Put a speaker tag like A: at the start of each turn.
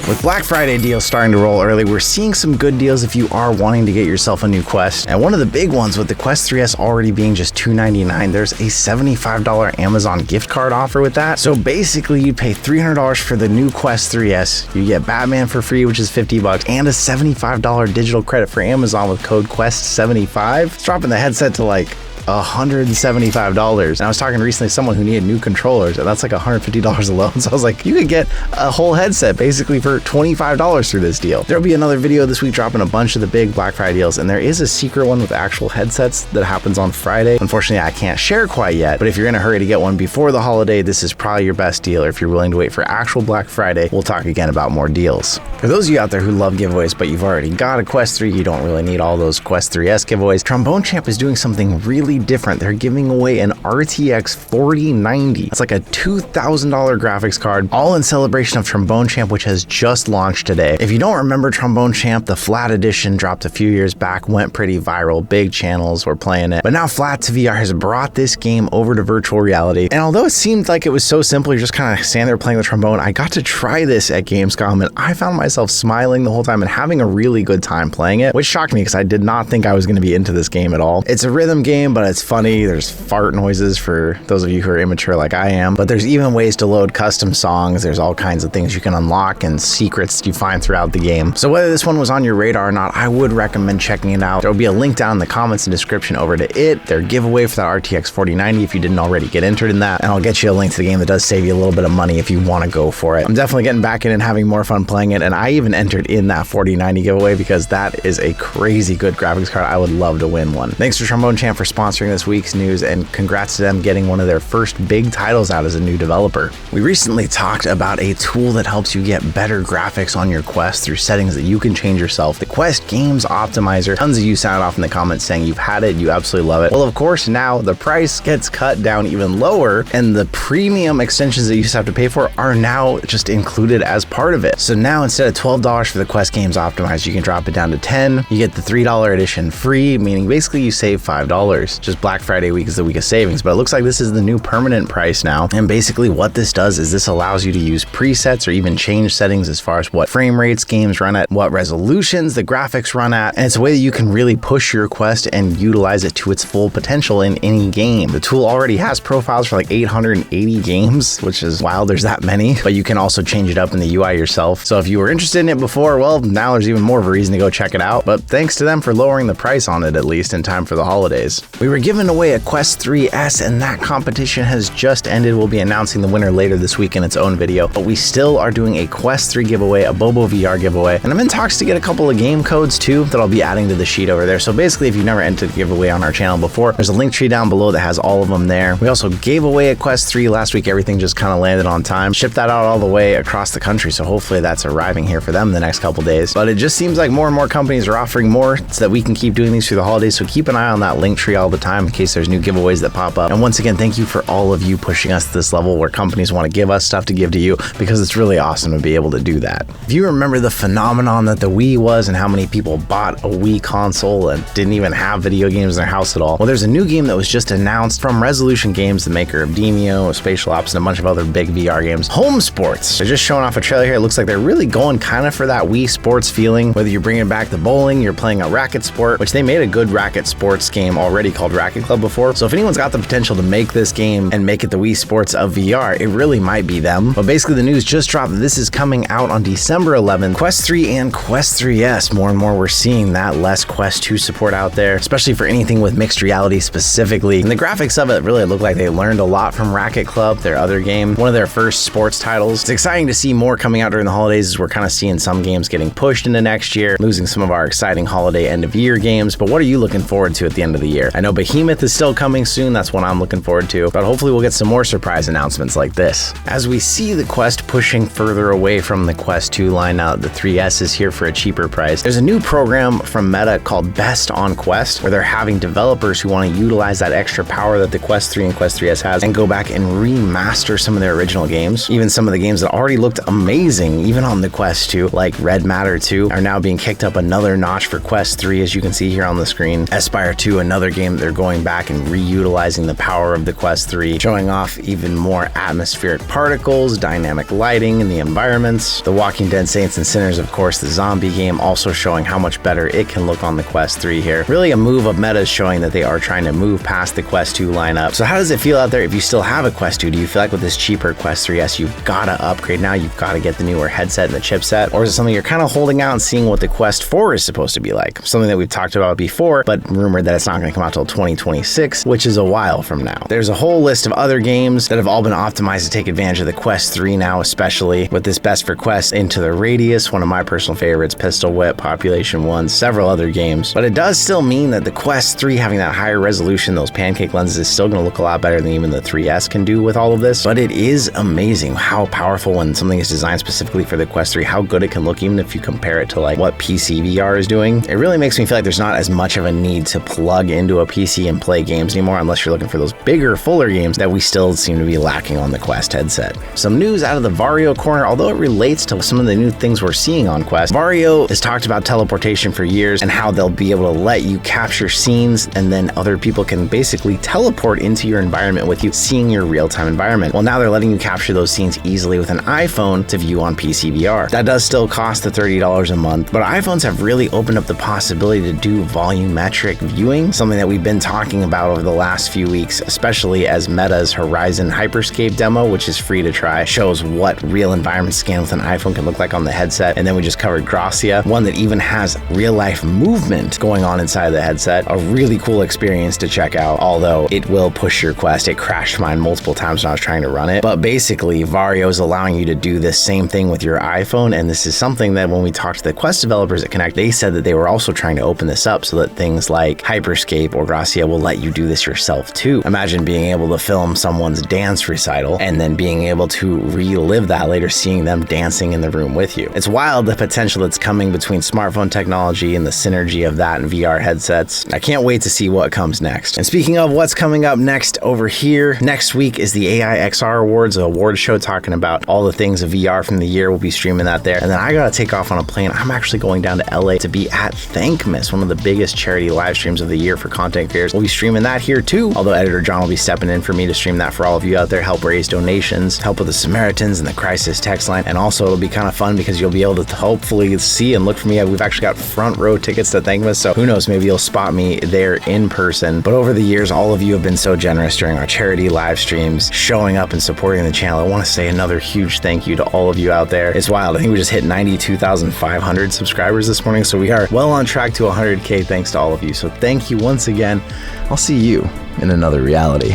A: With Black Friday deals starting to roll early, we're seeing some good deals if you are wanting to get yourself a new Quest. And one of the big ones with the Quest 3S already being just $299, there's a $75 Amazon gift card offer with that. So basically you'd pay $300 for the new Quest 3S, you get Batman for free, which is $50, and a $75 digital credit for Amazon with code QUEST75. It's dropping the headset to like $175. And I was talking recently to someone who needed new controllers, and that's like $150 alone. So I was like, you could get a whole headset basically for $25 through this deal. There'll be another video this week dropping a bunch of the big Black Friday deals, and there is a secret one with actual headsets that happens on Friday. Unfortunately, I can't share quite yet, but if you're in a hurry to get one before the holiday, this is probably your best deal. Or if you're willing to wait for actual Black Friday, we'll talk again about more deals. For those of you out there who love giveaways, but you've already got a Quest 3, you don't really need all those Quest 3S giveaways, Trombone Champ is doing something really different. They're giving away an RTX 4090. It's like a $2,000 graphics card, all in celebration of Trombone Champ, which has just launched today. If you don't remember Trombone Champ, the Flat Edition dropped a few years back, went pretty viral, big channels were playing it. But now Flat to VR has brought this game over to virtual reality. And although it seemed like it was so simple, you're just kind of standing there playing the trombone, I got to try this at Gamescom and I found myself smiling the whole time and having a really good time playing it, which shocked me because I did not think I was going to be into this game at all. It's a rhythm game, but it's funny. There's fart noises for those of you who are immature like I am, but there's even ways to load custom songs. There's all kinds of things you can unlock and secrets you find throughout the game. So whether this one was on your radar or not, I would recommend checking it out. There will be a link down in the comments and description over to it, their giveaway for that RTX 4090 if you didn't already get entered in that, and I'll get you a link to the game that does save you a little bit of money if you want to go for it. I'm definitely getting back in and having more fun playing it, and I even entered in that 4090 giveaway because that is a crazy good graphics card. I would love to win one. Thanks to Trombone Champ for sponsoring this week's news, and congrats to them getting one of their first big titles out as a new developer. We recently talked about a tool that helps you get better graphics on your Quest through settings that you can change yourself, the Quest Games Optimizer. Tons of you sounded off in the comments saying you've had it, you absolutely love it. Well, of course, now the price gets cut down even lower, and the premium extensions that you used to have to pay for are now just included as part of it. So now instead of $12 for the Quest Games Optimizer, you can drop it down to $10. You get the $3 edition free, meaning basically you save $5. Just Black Friday week is the week of savings, but it looks like this is the new permanent price now. And basically what this does is this allows you to use presets or even change settings as far as what frame rates games run at, what resolutions the graphics run at, and it's a way that you can really push your Quest and utilize it to its full potential in any game. The tool already has profiles for like 880 games, which is wild, there's that many, but you can also change it up in the UI yourself. So if you were interested in it before, well, now there's even more of a reason to go check it out, but thanks to them for lowering the price on it, at least in time for the holidays. We were giving away a Quest 3S, and that competition has just ended. We'll be announcing the winner later this week in its own video, but we still are doing a Quest 3 giveaway, a Bobo VR giveaway, and I'm in talks to get a couple of game codes too that I'll be adding to the sheet over there. So basically, if you've never entered a giveaway on our channel before, there's a link tree down below that has all of them there. We also gave away a Quest 3 last week. Everything just kind of landed on time. Shipped that out all the way across the country, so hopefully that's arriving here for them the next couple days. But it just seems like more and more companies are offering more so that we can keep doing these through the holidays, so keep an eye on that link tree all the time in case there's new giveaways that pop up. And once again, thank you for all of you pushing us to this level where companies want to give us stuff to give to you, because it's really awesome to be able to do that. If you remember the phenomenon that the Wii was and how many people bought a Wii console and didn't even have video games in their house at all, well, there's a new game that was just announced from Resolution Games, the maker of Demeo, Spatial Ops, and a bunch of other big VR games. Home Sports. They're just showing off a trailer here. It looks like they're really going kind of for that Wii Sports feeling, whether you're bringing back the bowling, you're playing a racket sport, which they made a good racket sports game already called Racket Club before. So if anyone's got the potential to make this game and make it the Wii Sports of VR, it really might be them. But basically the news just dropped that this is coming out on December 11th. Quest 3 and Quest 3S. More and more we're seeing that less Quest 2 support out there, especially for anything with mixed reality specifically. And the graphics of it really look like they learned a lot from Racket Club, their other game, one of their first sports titles. It's exciting to see more coming out during the holidays, as we're kind of seeing some games getting pushed into next year, losing some of our exciting holiday end of year games. But what are you looking forward to at the end of the year? I know Behemoth is still coming soon. That's what I'm looking forward to, but hopefully we'll get some more surprise announcements like this. As we see the Quest pushing further away from the Quest 2 line now that the 3S is here for a cheaper price, there's a new program from Meta called Best on Quest, where they're having developers who want to utilize that extra power that the Quest 3 and Quest 3S has and go back and remaster some of their original games. Even some of the games that already looked amazing, even on the Quest 2, like Red Matter 2, are now being kicked up another notch for Quest 3, as you can see here on the screen. Espire 2, another game that they're going back and reutilizing the power of the Quest 3, showing off even more atmospheric particles, dynamic lighting in the environments. The Walking Dead Saints and Sinners, of course, the zombie game, also showing how much better it can look on the Quest 3 here. Really a move of Meta showing that they are trying to move past the Quest 2 lineup. So how does it feel out there if you still have a Quest 2? Do you feel like with this cheaper Quest 3S, you've got to upgrade now? You've got to get the newer headset and the chipset? Or is it something you're kind of holding out and seeing what the Quest 4 is supposed to be like? Something that we've talked about before, but rumored that it's not going to come out till 2026, which is a while from now. There's a whole list of other games that have all been optimized to take advantage of the Quest 3 now, especially with this Best for Quest Into the Radius, one of my personal favorites, Pistol Whip, Population 1, several other games. But it does still mean that the Quest 3 having that higher resolution, those pancake lenses, is still going to look a lot better than even the 3S can do with all of this. But it is amazing how powerful when something is designed specifically for the Quest 3, how good it can look even if you compare it to like what PCVR is doing. It really makes me feel like there's not as much of a need to plug into a PC and play games anymore unless you're looking for those bigger, fuller games that we still seem to be lacking on the Quest headset. Some news out of the Vario corner, although it relates to some of the new things we're seeing on Quest. Vario has talked about teleportation for years and how they'll be able to let you capture scenes and then other people can basically teleport into your environment with you, seeing your real-time environment. Well, now they're letting you capture those scenes easily with an iPhone to view on PCVR. That does still cost the $30 a month, but iPhones have really opened up the possibility to do volumetric viewing, something that we've been talking about over the last few weeks, especially as Meta's Horizon Hyperscape demo, which is free to try, shows what real environment scan with an iPhone can look like on the headset. And then we just covered Gracia, one that even has real-life movement going on inside the headset. A really cool experience to check out, although it will push your Quest. It crashed mine multiple times when I was trying to run it. But basically, Vario is allowing you to do this same thing with your iPhone, and this is something that when we talked to the Quest developers at Connect, they said that they were also trying to open this up so that things like Hyperscape or Gracia will let you do this yourself too. Imagine being able to film someone's dance recital and then being able to relive that later, seeing them dancing in the room with you. It's wild the potential that's coming between smartphone technology and the synergy of that and VR headsets. I can't wait to see what comes next. And speaking of what's coming up next over here, next week is the AI XR Awards, an award show talking about all the things of VR from the year. We'll be streaming that there. And then I gotta take off on a plane. I'm actually going down to LA to be at Thankmas, one of the biggest charity live streams of the year for content creators. We'll be streaming that here too, although Editor John will be stepping in for me to stream that for all of you out there, help raise donations, help with the Samaritans and the Crisis text line. And also it'll be kind of fun because you'll be able to hopefully see and look for me. We've actually got front row tickets to Thankmas, so who knows, maybe you'll spot me there in person. But over the years, all of you have been so generous during our charity live streams, showing up and supporting the channel. I want to say another huge thank you to all of you out there. It's wild. I think we just hit 92,500 subscribers this morning, so we are well on track to 100K thanks to all of you. So thank you once again. I'll see you in another reality.